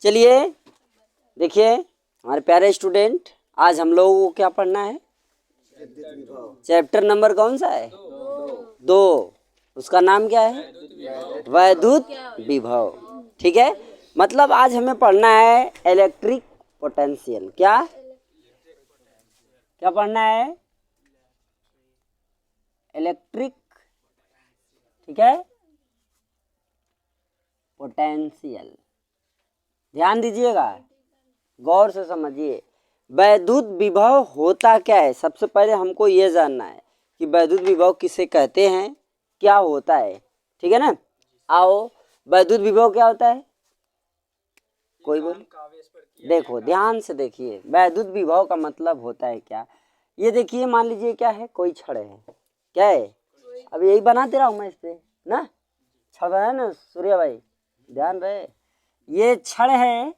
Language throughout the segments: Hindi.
चलिए देखिए हमारे प्यारे स्टूडेंट, आज हम लोगों को क्या पढ़ना है? चैप्टर नंबर कौन सा है? 2। उसका नाम क्या है? वैद्युत विभव। ठीक है, मतलब आज हमें पढ़ना है इलेक्ट्रिक पोटेंशियल। क्या क्या पढ़ना है? इलेक्ट्रिक, ठीक है, पोटेंशियल। ध्यान दीजिएगा, गौर से समझिए। वैद्युत विभव होता क्या है? सबसे पहले हमको ये जानना है कि वैद्युत विभव किसे कहते हैं, क्या होता है। ठीक है ना? आओ, वैद्युत विभव क्या होता है? कोई बोल। देखो ध्यान से देखिए, वैद्युत विभव का मतलब होता है क्या। ये देखिए, मान लीजिए क्या है, कोई छड़ है। क्या है? अब यही बना दे रहा हूँ मैं इस पे ना, छड़ है ना सूर्या भाई, ध्यान रहे। ये छड़ है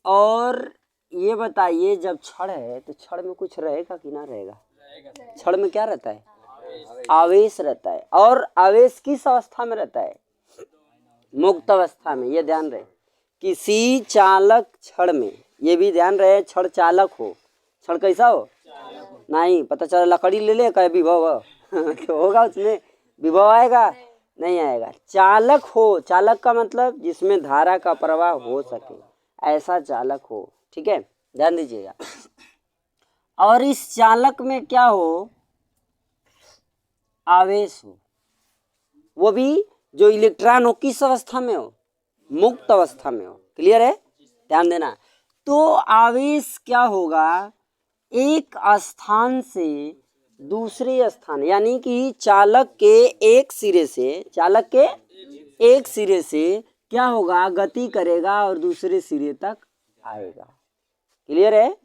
और ये बताइए, जब छड़ है तो छड़ में कुछ रहेगा कि ना रहेगा? छड़ में क्या रहता है? आवेश रहता है। और आवेश किस अवस्था में रहता है? मुक्त अवस्था में। ये ध्यान रहे, किसी चालक छड़ में, ये भी ध्यान रहे, छड़ चालक हो। छड़ कैसा हो? नहीं पता चला लकड़ी ले ले कहे विभव तो होगा उसमें विभव आएगा? नहीं आएगा। चालक हो, चालक का मतलब जिसमें धारा का प्रवाह हो सके, ऐसा चालक हो। ठीक है, ध्यान दीजिएगा। और इस चालक में क्या हो? आवेश हो। वो भी जो इलेक्ट्रॉन हो, किस अवस्था में हो? मुक्त अवस्था में हो। क्लियर है? ध्यान देना। तो आवेश क्या होगा? एक स्थान से दूसरे स्थान, यानी कि चालक के एक सिरे से, चालक के एक सिरे से क्या होगा? गति करेगा और दूसरे सिरे तक आएगा। क्लियर है?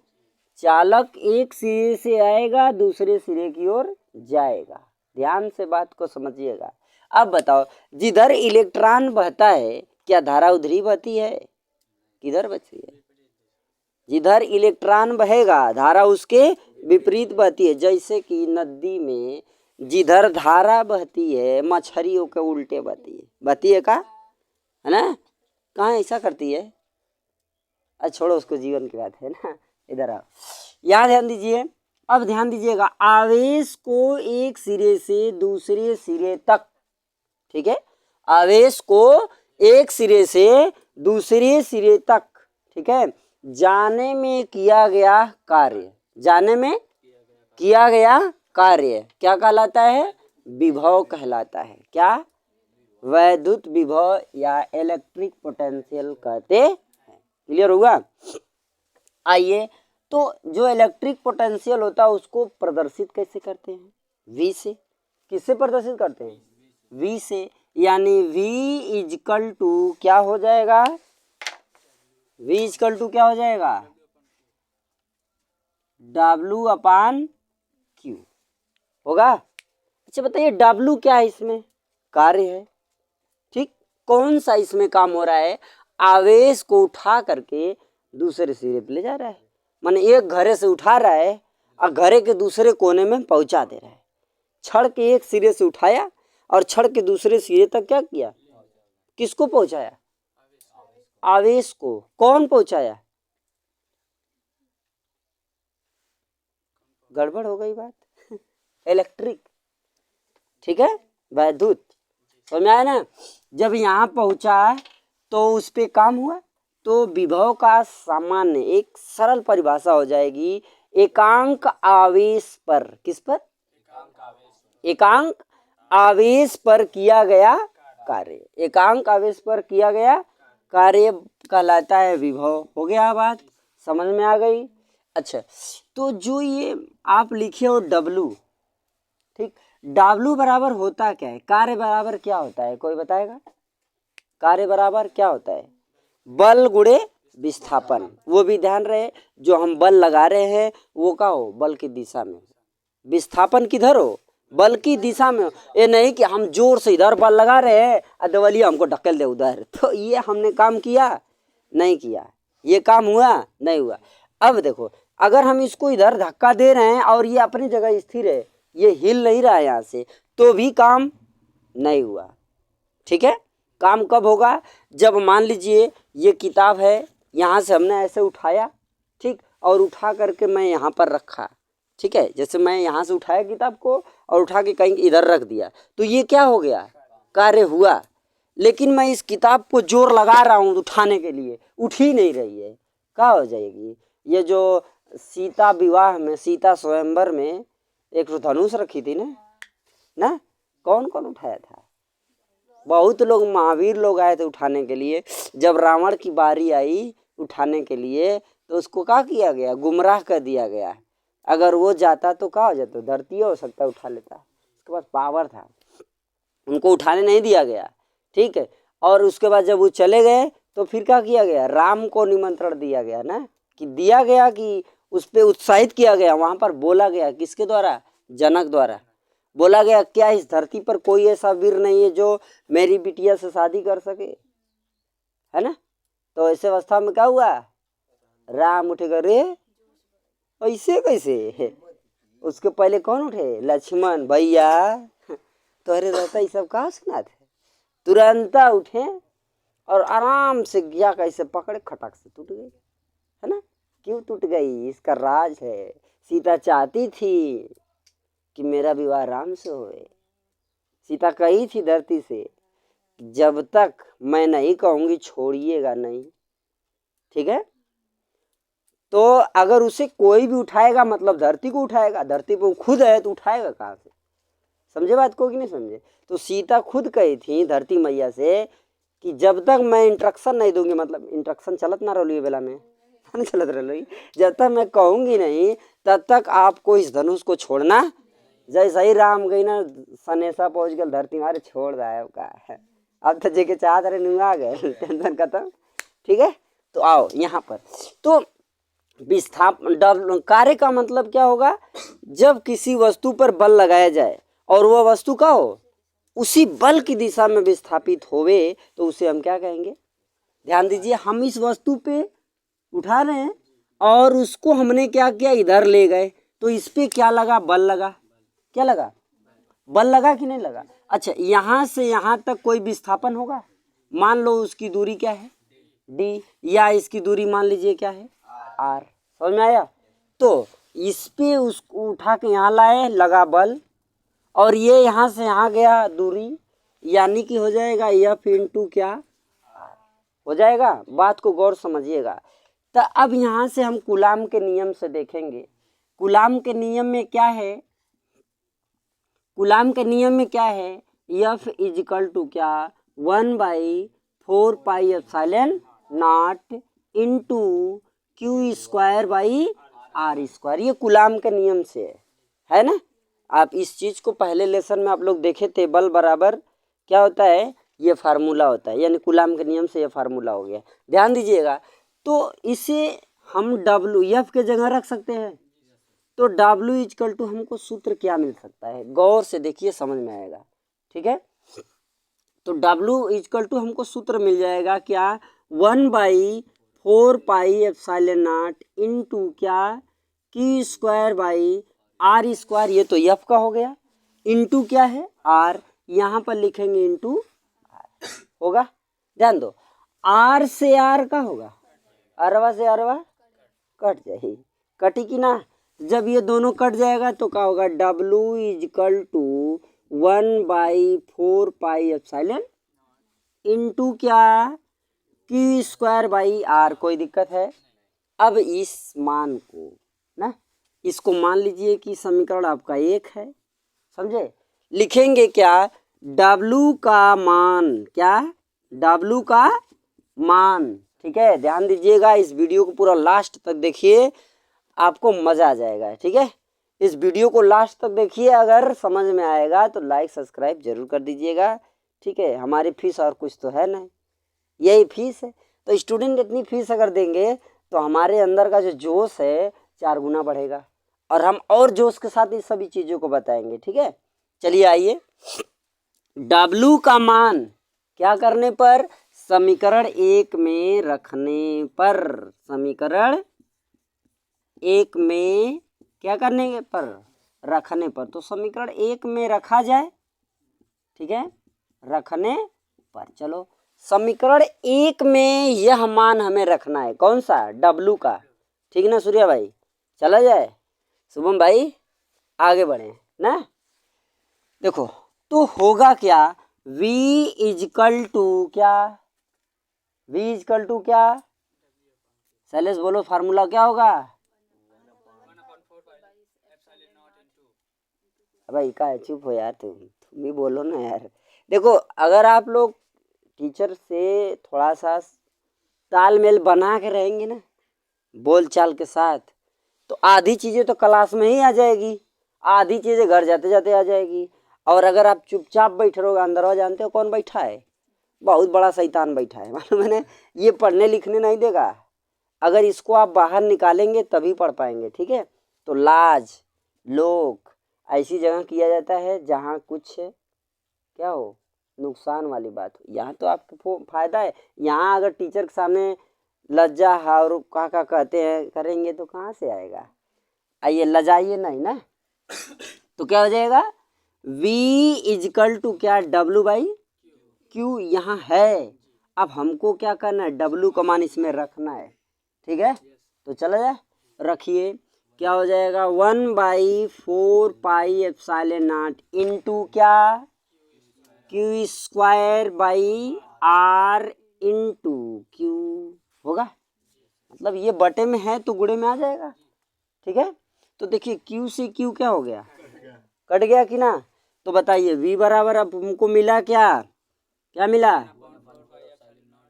चालक एक सिरे से आएगा, दूसरे सिरे की ओर जाएगा। ध्यान से बात को समझिएगा। अब बताओ, जिधर इलेक्ट्रॉन बहता है क्या धारा उधर ही बहती है? किधर बहती है? जिधर इलेक्ट्रॉन बहेगा धारा उसके विपरीत बहती है। जैसे कि नदी में जिधर धारा बहती है मछलियों के उल्टे बहती है। बहती है का? है ना? कहाँ ऐसा करती है? अच्छा छोड़ो, उसको जीवन की बात है ना। इधर आओ, यहाँ ध्यान दीजिए। अब ध्यान दीजिएगा, आवेश को एक सिरे से दूसरे सिरे तक, ठीक है, आवेश को एक सिरे से दूसरे सिरे तक, ठीक है, जाने में किया गया कार्य, जाने में किया गया कार्य क्या कहलाता है? विभव कहलाता है। क्या? वैद्युत विभव या इलेक्ट्रिक पोटेंशियल कहते हैं। क्लियर हुआ? आइए, तो जो इलेक्ट्रिक पोटेंशियल होता है उसको प्रदर्शित कैसे करते हैं? V से। किससे प्रदर्शित करते हैं? V से। यानी V इजकल टू क्या हो जाएगा? V इजकल टू क्या हो जाएगा? W/Q होगा। अच्छा बताइए, W क्या है? इसमें कार्य है। ठीक, कौन सा इसमें काम हो रहा है? आवेश को उठा करके दूसरे सिरे पे ले जा रहा है। माने एक घरे से उठा रहा है और घरे के दूसरे कोने में पहुंचा दे रहा है। छड़ के एक सिरे से उठाया और छड़ के दूसरे सिरे तक क्या किया? किसको पहुंचाया? आवेश को। कौन पहुंचाया? गड़बड़ हो गई बात इलेक्ट्रिक, ठीक है, वैद्युत। समझ में आया ना? जब यहाँ पहुंचा तो उस पे काम हुआ। तो विभव का सामान्य एक सरल परिभाषा हो जाएगी, एकांक आवेश पर। किस पर? एकांक आवेश पर किया गया कार्य। एकांक आवेश पर किया गया कार्य कहलाता है विभव। हो गया बात? समझ में आ गई? अच्छा, तो जो ये आप लिखे हो W, ठीक, W बराबर होता क्या है? कार्य बराबर क्या होता है? कोई बताएगा? कार्य बराबर क्या होता है? बल गुणे विस्थापन। वो भी ध्यान रहे, जो हम बल लगा रहे हैं वो का हो? बल की दिशा में। विस्थापन किधर हो? बल की दिशा में हो। ये नहीं कि हम जोर से इधर बल लगा रहे हैं और दवलिया हमको ढकेल दे उधर, तो ये हमने काम किया? नहीं किया। ये काम हुआ? नहीं हुआ। अब देखो, अगर हम इसको इधर धक्का दे रहे हैं और ये अपनी जगह स्थिर है, ये हिल नहीं रहा है यहाँ से, तो भी काम नहीं हुआ। ठीक है, काम कब होगा? जब मान लीजिए ये किताब है, यहाँ से हमने ऐसे उठाया, ठीक, और उठा करके मैं यहाँ पर रखा, ठीक है, जैसे मैं यहाँ से उठाया किताब को और उठा के कहीं इधर रख दिया, तो ये क्या हो गया? कार्य हुआ। लेकिन मैं इस किताब को जोर लगा रहा हूँ उठाने के लिए, उठ ही नहीं रही है, क्या हो जाएगी? ये जो सीता विवाह में, सीता स्वयंवर में एक धनुष रखी थी ना, कौन कौन उठाया था? बहुत लोग, महावीर लोग आए थे उठाने के लिए। जब रावण की बारी आई उठाने के लिए तो उसको क्या किया गया? गुमराह कर दिया गया। अगर वो जाता तो क्या हो जाता? धरती हो सकता उठा लेता, उसके पास पावर था, उनको उठाने नहीं दिया गया, ठीक है। और उसके बाद जब वो चले गए तो फिर क्या किया गया? राम को निमंत्रण दिया गया ना, कि दिया गया कि उस पर उत्साहित किया गया, वहाँ पर बोला गया, किसके द्वारा? जनक द्वारा बोला गया, क्या इस धरती पर कोई ऐसा वीर नहीं है जो मेरी बिटिया से शादी कर सके, है ना? तो ऐसे अवस्था में क्या हुआ? राम उठे, रे ऐसे कैसे? उसके पहले कौन उठे? लक्ष्मण भैया, तो अरे रहता ये सब कहाँ सुना थे? तुरंत उठे और आराम से गया, कैसे पकड़े, खटक से टूट गई, है ना? क्यों टूट गई? इसका राज है। सीता चाहती थी कि मेरा विवाह राम से होए। सीता कही थी धरती से, जब तक मैं नहीं कहूंगी छोड़िएगा नहीं, ठीक है? तो अगर उसे कोई भी उठाएगा मतलब धरती को उठाएगा, धरती पे वो खुद है तो उठाएगा कहाँ से? समझे बात को कि नहीं समझे? तो सीता खुद कही थी धरती मैया से कि जब तक मैं इंस्ट्रक्शन नहीं दूंगी, मतलब इंस्ट्रक्शन चलत ना रही बेला में, नहीं चलत रही, जब तक मैं कहूंगी नहीं तब तक आपको इस धनुष को छोड़ना। जैसे ही राम गई ना, सनेसा पहुंच गया धरती, मारे छोड़ रहा है का है, अब तो जेके चाहत रहे न्यू आ गए, टेंशन खत्म, ठीक है। तो आओ यहाँ पर, तो विस्थापन कार्य का मतलब क्या होगा? जब किसी वस्तु पर बल लगाया जाए और वह वस्तु का हो उसी बल की दिशा में विस्थापित होवे तो उसे हम क्या कहेंगे? ध्यान दीजिए, हम इस वस्तु पे उठा रहे हैं और उसको हमने क्या किया? इधर ले गए, तो इस पे क्या लगा? बल लगा। क्या लगा? बल लगा कि नहीं लगा? अच्छा, यहाँ से यहाँ तक कोई विस्थापन होगा? मान लो उसकी दूरी क्या है? d, या इसकी दूरी मान लीजिए क्या है? r। समझ में आया? तो इस पे उसको उठा के यहाँ लाए, लगा बल, और ये यहाँ से यहाँ गया दूरी, यानी कि हो जाएगा f इंटू क्या? हो जाएगा। बात को गौर समझिएगा। तो अब यहाँ से हम कूलाम के नियम से देखेंगे। कूलाम के नियम में क्या है? कूलाम के नियम में क्या है? F इजिकल टू क्या? 1/4πε0 into q square by r square. ये कूलाम के नियम से है ना? आप इस चीज को पहले लेसन में आप लोग देखे थे, बल बराबर क्या होता है? ये फार्मूला होता है, यानी कूलाम के नियम से ये फार्मूला हो गया। ध्यान दीजिएगा। तो इसे हम W के जगह रख सकते हैं। तो W इजकल टू हमको सूत्र क्या मिल सकता है? गौर से देखिए, समझ में आएगा, ठीक है। तो W इजकल टू हमको सूत्र मिल जाएगा क्या? 1/4πε0 इंटू क्या? Q square by r square. ये तो F का हो गया, इंटू क्या है? R। यहाँ पर लिखेंगे इंटू R होगा। ध्यान दो, R से R का होगा, अरवा से अरवा कट जाएगी, कटी की ना? जब ये दोनों कट जाएगा तो क्या होगा? W इजकल टू 1/4πε इंटू क्या? Q square by R। कोई दिक्कत है? अब इस मान को ना, इसको मान लीजिए कि समीकरण आपका 1 है, समझे? लिखेंगे क्या? W का मान क्या? W का मान, ठीक है। ध्यान दीजिएगा, इस वीडियो को पूरा लास्ट तक देखिए, आपको मजा आ जाएगा, ठीक है। इस वीडियो को लास्ट तक देखिए, अगर समझ में आएगा तो लाइक सब्सक्राइब जरूर कर दीजिएगा, ठीक है। हमारी फीस और कुछ तो है नहीं, यही फीस है। तो स्टूडेंट इतनी फीस अगर देंगे तो हमारे अंदर का जो जोश है 4 गुना बढ़ेगा, और हम और जोश के साथ इस सभी चीज़ों को बताएंगे, ठीक है। चलिए आइए, W का मान क्या करने पर? समीकरण 1 में रखने पर। समीकरण 1 में क्या करने पर? रखने पर। तो समीकरण 1 में रखा जाए, ठीक है, रखने ऊपर। चलो समीकरण 1 में यह मान हमें रखना है, कौन सा, W का, ठीक ना सूर्या भाई। चला जाए शुभम भाई, आगे बढ़े ना। देखो तो होगा क्या, V इजकल टू क्या, V इजकल टू क्या, शैलेश बोलो फार्मूला क्या होगा। भाई का चुप हो यार, तुम भी बोलो ना यार। देखो अगर आप लोग टीचर से थोड़ा सा तालमेल बना के रहेंगे ना, बोल चाल के साथ, तो आधी चीज़ें तो क्लास में ही आ जाएगी, आधी चीज़ें घर जाते जाते आ जाएगी। और अगर आप चुपचाप बैठे रहोगे, अंदर जानते हो कौन बैठा है, बहुत बड़ा शैतान बैठा है, मालूम है ना। ये पढ़ने लिखने नहीं देगा, अगर इसको आप बाहर निकालेंगे तभी पढ़ पाएंगे, ठीक है। तो लाज लोग ऐसी जगह किया जाता है जहाँ कुछ क्या हो, नुकसान वाली बात हो। यहाँ तो आपको फायदा है, यहाँ अगर टीचर के सामने लज्जा और का कहते हैं करेंगे तो कहाँ से आएगा। आइए लजाइए नहीं ना। तो क्या हो जाएगा, V इजकल टू क्या, W बाई Q यहाँ है। अब हमको क्या करना है, W का मान इसमें रखना है, ठीक है। तो चला जाए, रखिए क्या हो जाएगा, 1/4 पाई एप्सिलॉन नॉट इंटू क्या, Q square by R into Q होगा। मतलब ये बटे में है तो गुणे में आ जाएगा, ठीक है। तो देखिए Q से Q क्या हो गया, कट गया कि ना। तो बताइए V बराबर अब हमको मिला क्या, क्या मिला,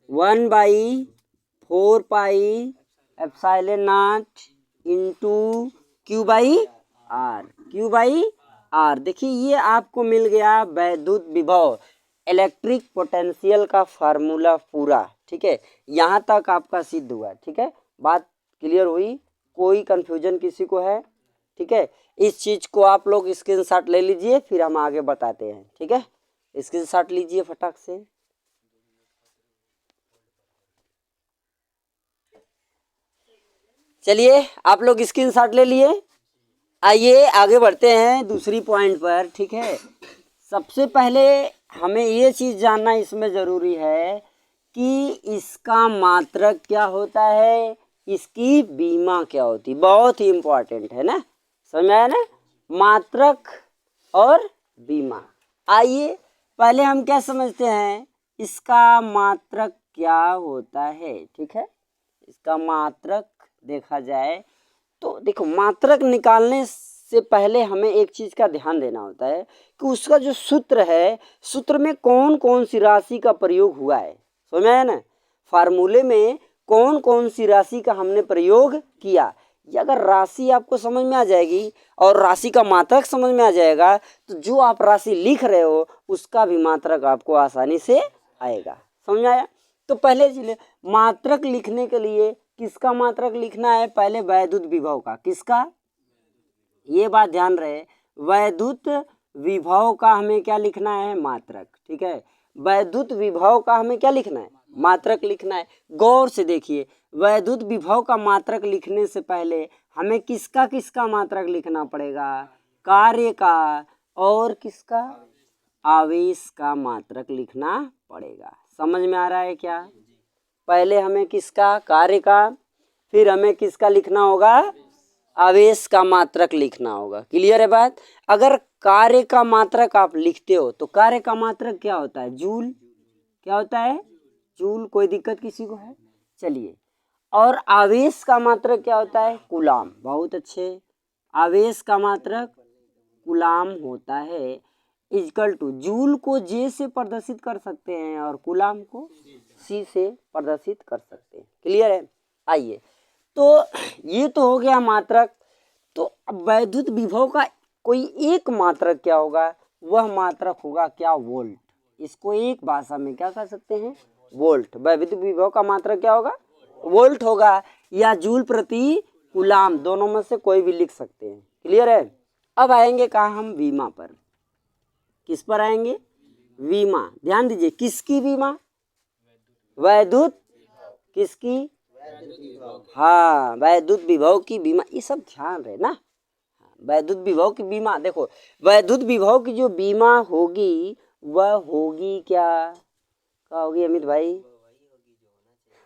1/4 pi epsilon not into Q by R, Q by R। देखिए ये आपको मिल गया वैद्युत विभव, इलेक्ट्रिक पोटेंशियल का फार्मूला पूरा, ठीक है। यहाँ तक आपका सिद्ध हुआ, ठीक है। बात क्लियर हुई, कोई कंफ्यूजन किसी को है, ठीक है। इस चीज़ को आप लोग स्क्रीनशॉट ले लीजिए, फिर हम आगे बताते हैं, ठीक है। स्क्रीनशॉट लीजिए फटाक से। चलिए आप लोग स्क्रीनशॉट ले लिए, आइए आगे बढ़ते हैं दूसरी पॉइंट पर, ठीक है। सबसे पहले हमें ये चीज़ जानना इसमें ज़रूरी है कि इसका मात्रक क्या होता है, इसकी बीमा क्या होती, बहुत ही इम्पोर्टेंट है ना, समझ में आया ना, मात्रक और बीमा। आइए पहले हम क्या समझते हैं, इसका मात्रक क्या होता है, ठीक है। इसका मात्रक देखा जाए तो देखो, मात्रक निकालने से पहले हमें एक चीज़ का ध्यान देना होता है कि उसका जो सूत्र है, सूत्र में कौन कौन सी राशि का प्रयोग हुआ है, समझ में आया ना। फार्मूले में कौन कौन सी राशि का हमने प्रयोग किया, ये अगर राशि आपको समझ में आ जाएगी और राशि का मात्रक समझ में आ जाएगा, तो जो आप राशि लिख रहे हो उसका भी मात्रक आपको आसानी से आएगा, समझ में आया। तो पहले चलिए मात्रक लिखने के लिए किसका मात्रक लिखना है, पहले वैद्युत विभव का, किसका, ये बात ध्यान रहे, वैद्युत विभव का हमें क्या लिखना है, मात्रक, ठीक है। वैद्युत विभव का हमें क्या लिखना है, मात्रक लिखना है। गौर से देखिए, वैद्युत विभव का मात्रक लिखने से पहले हमें किसका किसका मात्रक लिखना पड़ेगा, कार्य का और किसका, आवेश का मात्रक लिखना पड़ेगा। समझ में आ रहा है क्या, पहले हमें किसका, कार्य का, फिर हमें किसका लिखना होगा, आवेश का मात्रक लिखना होगा। क्लियर है बात। अगर कार्य का मात्रक आप लिखते हो तो कार्य का मात्रक क्या होता है, जूल, क्या होता है, जूल। कोई दिक्कत किसी को है, चलिए। और आवेश का मात्रक क्या होता है, कूलाम। बहुत अच्छे, आवेश का मात्रक कूलाम होता है। इक्वल टू जूल को जे से प्रदर्शित कर सकते हैं और कूलाम को सी से प्रदर्शित कर सकते हैं। क्लियर है। आइए, तो ये तो हो गया मात्रक। तो अब वैद्युत विभव का कोई एक मात्रक क्या होगा, वह मात्रक होगा क्या, वोल्ट। इसको एक भाषा में क्या कह सकते हैं, वोल्ट। वैद्युत विभव का मात्रक क्या होगा, वोल्ट होगा, या जूल प्रति कूलाम, दोनों में से कोई भी लिख सकते हैं। क्लियर है। अब आएंगे कहाँ हम, बीमा पर। किस पर आएंगे, बीमा। ध्यान दीजिए, किसकी बीमा, वैद्युत, किसकी, हाँ वैद्युत विभव की बीमा। ये सब ध्यान रहे ना, वैद्युत विभव की बीमा। देखो वैद्युत विभव की जो बीमा होगी वह होगी क्या, क्या होगी अमित भाई?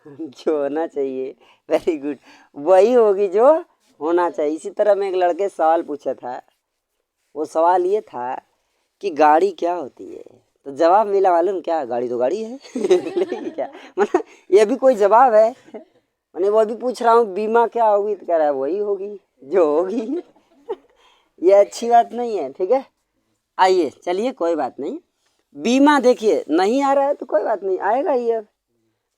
जो होना चाहिए, वेरी गुड, वही होगी जो होना चाहिए। इसी तरह मैं एक लड़के से सवाल पूछा था, वो सवाल ये था कि गाड़ी क्या होती है, तो जवाब मिला मालूम क्या? गाड़ी तो गाड़ी है। लेकिन क्या मतलब, ये भी कोई जवाब है? मैंने वो भी पूछ रहा हूँ बीमा क्या होगी, तो कह रहा है वही होगी जो होगी। ये अच्छी बात नहीं है, ठीक है। आइए चलिए, कोई बात नहीं। बीमा देखिए नहीं आ रहा है तो कोई बात नहीं, आएगा ही अब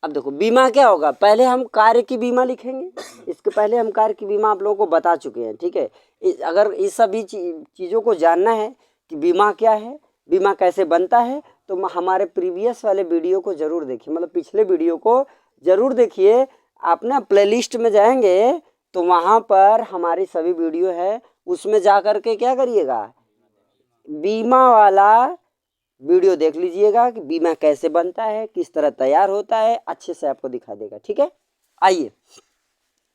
देखो बीमा क्या होगा, पहले हम कार्य की बीमा लिखेंगे। इसके पहले हम कार्य की बीमा आप लोगों को बता चुके हैं, ठीक है। अगर इस सभी चीज़ों को जानना है कि बीमा क्या है, बीमा कैसे बनता है, तो हमारे प्रीवियस वाले वीडियो को ज़रूर देखिए, मतलब पिछले वीडियो को ज़रूर देखिए। आप ना प्लेलिस्ट में जाएंगे तो वहाँ पर हमारी सभी वीडियो है, उसमें जा कर के क्या करिएगा, बीमा वाला वीडियो देख लीजिएगा कि बीमा कैसे बनता है, किस तरह तैयार होता है, अच्छे से आपको दिखा देगा, ठीक है। आइए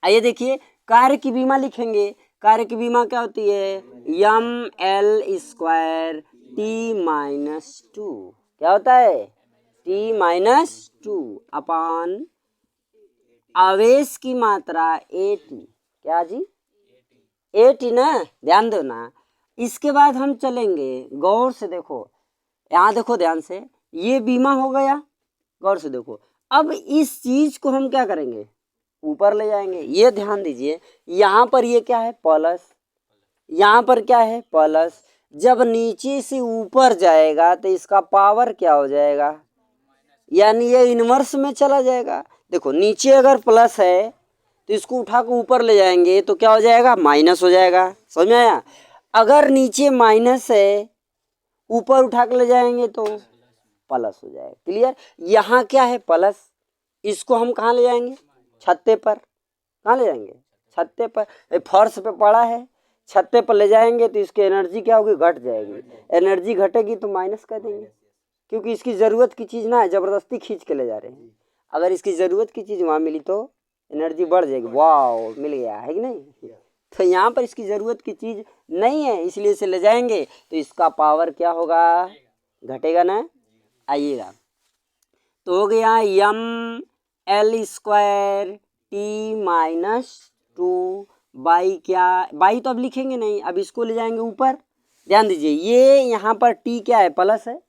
आइए देखिए, कार्य की बीमा लिखेंगे। कार्य की बीमा क्या होती है? ml² t-2, क्या होता है? t-2 अपान आवेश की मात्रा AT, क्या जी? AT ना, ध्यान दो ना। इसके बाद हम चलेंगे, गौर से देखो, यहाँ देखो ध्यान से, ये बीमा हो गया, गौर से देखो। अब इस चीज को हम क्या करेंगे, ऊपर ले जाएंगे। ये ध्यान दीजिए, यहाँ पर ये क्या है, प्लस, यहाँ पर क्या है, प्लस। जब नीचे से ऊपर जाएगा तो इसका पावर क्या हो जाएगा, यानी ये इनवर्स में चला जाएगा। देखो नीचे अगर प्लस है तो इसको उठा कर ऊपर ले जाएंगे तो क्या हो जाएगा, माइनस हो जाएगा। समझ में आया? अगर नीचे माइनस है, ऊपर उठा कर ले जाएंगे तो प्लस हो जाएगा। क्लियर? यहाँ क्या है, प्लस, इसको हम कहाँ ले जाएंगे, छत्ते पर। कहाँ ले जाएंगे, छत्ते पर। फर्श पे पड़ा है, छत्ते पर ले जाएंगे तो इसकी एनर्जी क्या होगी, घट जाएगी। एनर्जी घटेगी तो माइनस कर देंगे, क्योंकि इसकी ज़रूरत की चीज़ ना है, ज़बरदस्ती खींच के ले जा रहे हैं। अगर इसकी ज़रूरत की चीज़ वहाँ मिली तो एनर्जी बढ़ जाएगी, वाह मिल गया है कि नहीं। तो यहाँ पर इसकी ज़रूरत की चीज़ नहीं है, इसलिए इसे ले जाएंगे तो इसका पावर क्या होगा, घटेगा ना। आइएगा, तो हो गया ml² t-2 बाई क्या, बाई तो अब लिखेंगे नहीं, अब इसको ले जाएंगे ऊपर। ध्यान दीजिए, ये यहाँ पर t क्या है, प्लस है,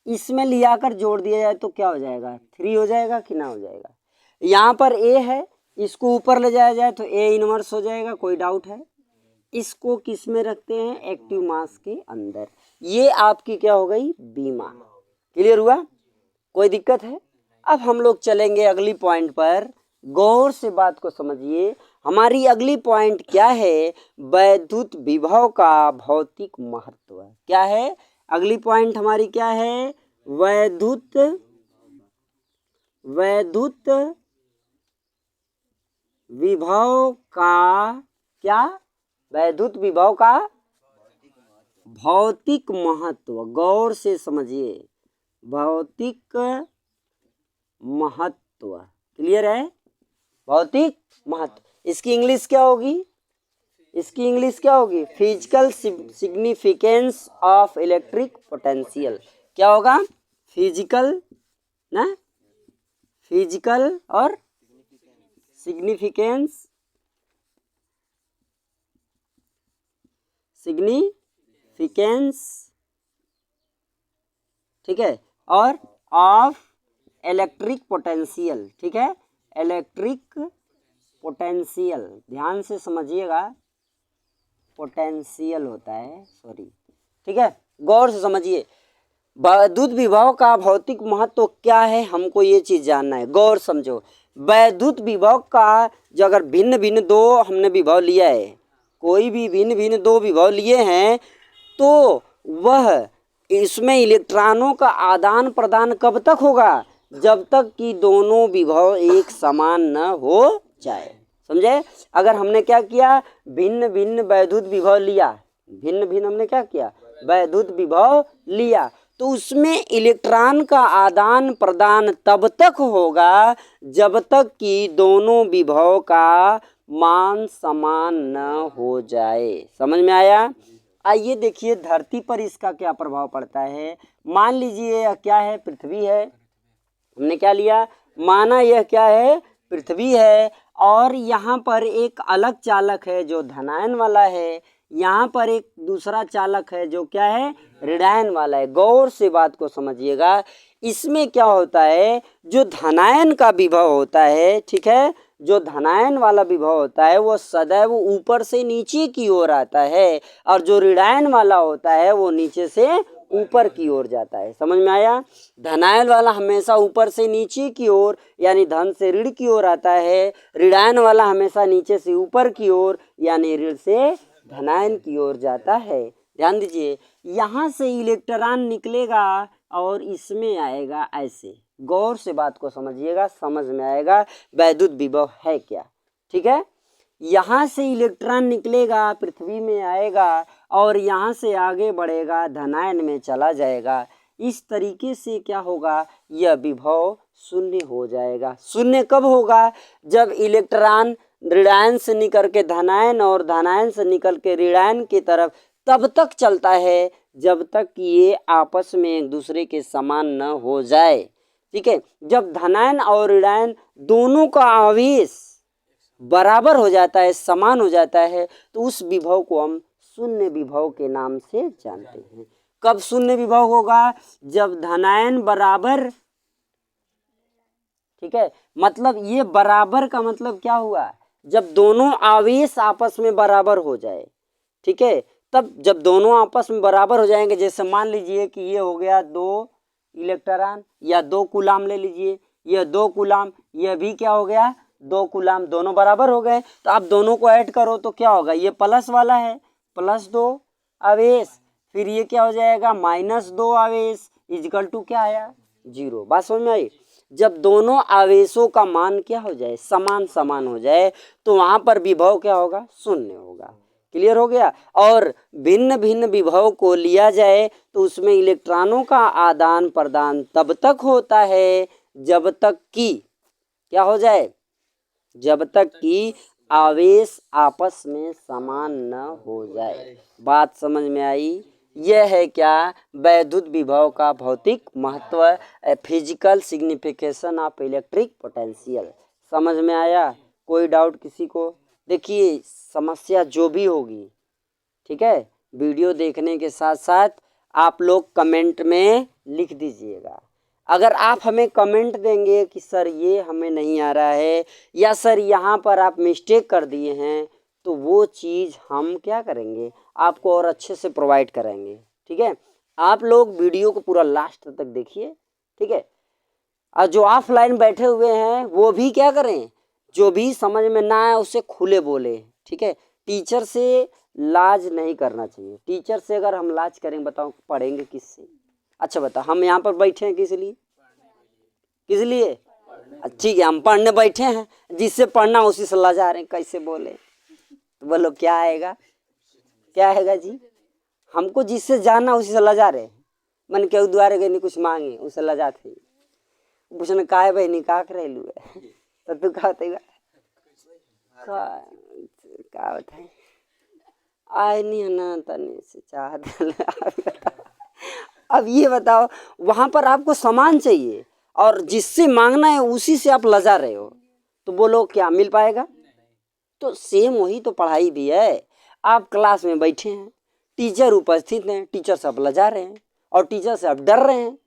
इसमें लिया कर जोड़ दिया जाए तो क्या हो जाएगा, 3 हो जाएगा कि ना हो जाएगा। यहाँ पर a है, इसको ऊपर ले जाया जाए तो a इनवर्स हो जाएगा, कोई डाउट है। इसको किस में रखते हैं, एक्टिव मास के अंदर। ये आपकी क्या हो गई, बीमा। क्लियर हुआ, कोई दिक्कत है? अब हम लोग चलेंगे अगली पॉइंट पर, गौर से बात को समझिए। हमारी अगली पॉइंट क्या है, वैद्युत विभव का भौतिक महत्व। क्या है अगली पॉइंट हमारी, क्या है, वैद्युत विभव का, क्या, वैद्युत विभव का भौतिक महत्व। गौर से समझिए, भौतिक महत्व। क्लियर है, भौतिक महत्व। इसकी इंग्लिश क्या होगी, इसकी इंग्लिश क्या होगी, physical significance of electric potential. क्या होगा, फिजिकल ना, फिजिकल और सिग्निफिकेंस, ठीक है, और ऑफ इलेक्ट्रिक पोटेंशियल, ठीक है, इलेक्ट्रिक पोटेंशियल, ध्यान से समझिएगा, पोटेंशियल होता है, सॉरी, ठीक है, गौर से समझिए। वैद्युत विभव का भौतिक महत्व क्या है, हमको ये चीज जानना है, गौर समझो। वैद्युत विभव का जो अगर भिन्न भिन्न दो हमने विभव लिया है, कोई भी भिन्न भिन्न दो विभव लिए हैं, तो वह इसमें इलेक्ट्रॉनों का आदान प्रदान कब तक होगा, जब तक कि दोनों विभव एक समान न हो जाए। समझे? अगर हमने क्या किया, भिन्न भिन्न वैद्युत विभव लिया, भिन्न भिन्न हमने क्या किया, वैद्युत विभव लिया, तो उसमें इलेक्ट्रॉन का आदान प्रदान तब तक होगा जब तक कि दोनों विभव का मान समान न हो जाए। समझ में आया? आइए देखिए धरती पर इसका क्या प्रभाव पड़ता है। मान लीजिए क्या है, पृथ्वी है, हमने क्या लिया, माना यह क्या है, पृथ्वी है, और यहाँ पर एक अलग चालक है जो धनायन वाला है, यहाँ पर एक दूसरा चालक है जो क्या है, ऋणायन वाला है। गौर से बात को समझिएगा। इसमें क्या होता है, जो धनायन का विभव होता है, ठीक है, जो धनायन वाला विभव होता है वो सदैव ऊपर से नीचे की ओर आता है, और जो ऋणायन वाला होता है वो नीचे से ऊपर की ओर जाता है। समझ में आया? धनायन वाला हमेशा ऊपर से नीचे की ओर यानी धन से ऋण की ओर आता है, ऋणायन वाला हमेशा नीचे से ऊपर की ओर यानी ऋण से धनायन की ओर जाता है। ध्यान दीजिए, यहाँ से इलेक्ट्रॉन निकलेगा और इसमें आएगा ऐसे। गौर से बात को समझिएगा, समझ में आएगा वैद्युत विभव है क्या। ठीक है, यहाँ से इलेक्ट्रॉन निकलेगा, पृथ्वी में आएगा और यहाँ से आगे बढ़ेगा, धनायन में चला जाएगा। इस तरीके से क्या होगा, यह विभव शून्य हो जाएगा। शून्य कब होगा, जब इलेक्ट्रॉन ऋणायन से निकल के धनायन और धनायन से निकल के ऋणायन की तरफ तब तक चलता है जब तक कि ये आपस में एक दूसरे के समान न हो जाए। ठीक है, जब धनायन और ऋणायन दोनों का आवेश बराबर हो जाता है, समान हो जाता है, तो उस विभव को हम शून्य विभव के नाम से जानते हैं। कब शून्य विभव होगा, जब धनायन बराबर, ठीक है, मतलब ये बराबर का मतलब क्या हुआ, जब दोनों आवेश आपस में बराबर हो जाए। ठीक है, तब जब दोनों आपस में बराबर हो जाएंगे, जैसे मान लीजिए कि ये हो गया 2 इलेक्ट्रॉन या 2 कूलाम ले लीजिए, यह 2 कूलाम, यह भी क्या हो गया 2 कूलाम, दोनों बराबर हो गए। तो आप दोनों को ऐड करो तो क्या होगा, ये प्लस वाला है, +2 आवेश, फिर ये क्या हो जाएगा -2 आवेश इक्वल टू क्या आया 0। बात समझ में आई? जब दोनों आवेशों का मान क्या हो जाए, समान समान हो जाए, तो वहाँ पर विभव क्या होगा, शून्य होगा। क्लियर हो गया? और भिन्न भिन्न विभव को लिया जाए तो उसमें इलेक्ट्रॉनों का आदान प्रदान तब तक होता है जब तक कि क्या हो जाए, जब तक कि आवेश आपस में समान न हो जाए। बात समझ में आई? यह है क्या, वैद्युत विभव का भौतिक महत्व, physical signification of electric potential. समझ में आया? कोई डाउट किसी को? देखिए, समस्या जो भी होगी, ठीक है, वीडियो देखने के साथ साथ आप लोग कमेंट में लिख दीजिएगा। अगर आप हमें कमेंट देंगे कि सर ये हमें नहीं आ रहा है, या सर यहाँ पर आप मिस्टेक कर दिए हैं, तो वो चीज़ हम क्या करेंगे, आपको और अच्छे से प्रोवाइड करेंगे। ठीक है, आप लोग वीडियो को पूरा लास्ट तक देखिए। ठीक है, और जो ऑफलाइन बैठे हुए हैं वो भी क्या करें, जो भी समझ में ना आए उसे खुले बोले। ठीक है, टीचर से लाज नहीं करना चाहिए। टीचर से अगर हम लाज करेंगे, बताओ पढ़ेंगे किससे? अच्छा बताओ, हम यहाँ पर बैठे हैं किस लिए, किस लिए? ठीक है, हम पढ़ने बैठे हैं, जिससे पढ़ना उसी से लजा रहे हैं, कैसे बोले? तो बोलो क्या आएगा, क्या आएगा जी? हमको जिससे जानना उसी से लजा रहे हैं। मन के द्वारे गए नहीं कुछ मांगे उसे लजा थे, पूछने का है भाई निकाह कर लू है तो तू का बताइए, क्या बताए आए नहीं है ना तने से चाहत। अब ये बताओ, वहाँ पर आपको सामान चाहिए और जिससे मांगना है उसी से आप लजा रहे हो, तो बोलो क्या मिल पाएगा? तो सेम वही तो पढ़ाई भी है। आप क्लास में बैठे हैं, टीचर उपस्थित हैं, टीचर से आप लजा रहे हैं और टीचर से आप डर रहे हैं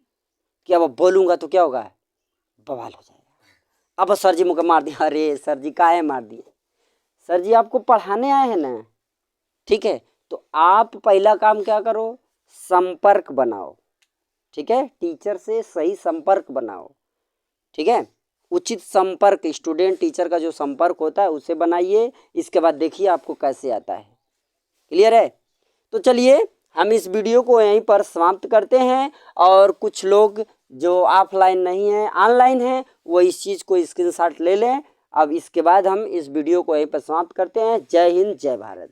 कि अब बोलूँगा तो क्या होगा, बवाल हो जाएगा। अब सर जी मुझे मार दिया, अरे सर जी काहे मार दिए? सर जी आपको पढ़ाने आए हैं ना। ठीक है, तो आप पहला काम क्या करो, संपर्क बनाओ। ठीक है, टीचर से सही संपर्क बनाओ। ठीक है, उचित संपर्क, स्टूडेंट टीचर का जो संपर्क होता है उसे बनाइए। इसके बाद देखिए आपको कैसे आता है। क्लियर है? तो चलिए हम इस वीडियो को यहीं पर समाप्त करते हैं, और कुछ लोग जो ऑफलाइन नहीं है ऑनलाइन है वो इस चीज़ को स्क्रीनशॉट ले लें। अब इसके बाद हम इस वीडियो को यहीं पर समाप्त करते हैं। जय हिंद, जय भारत।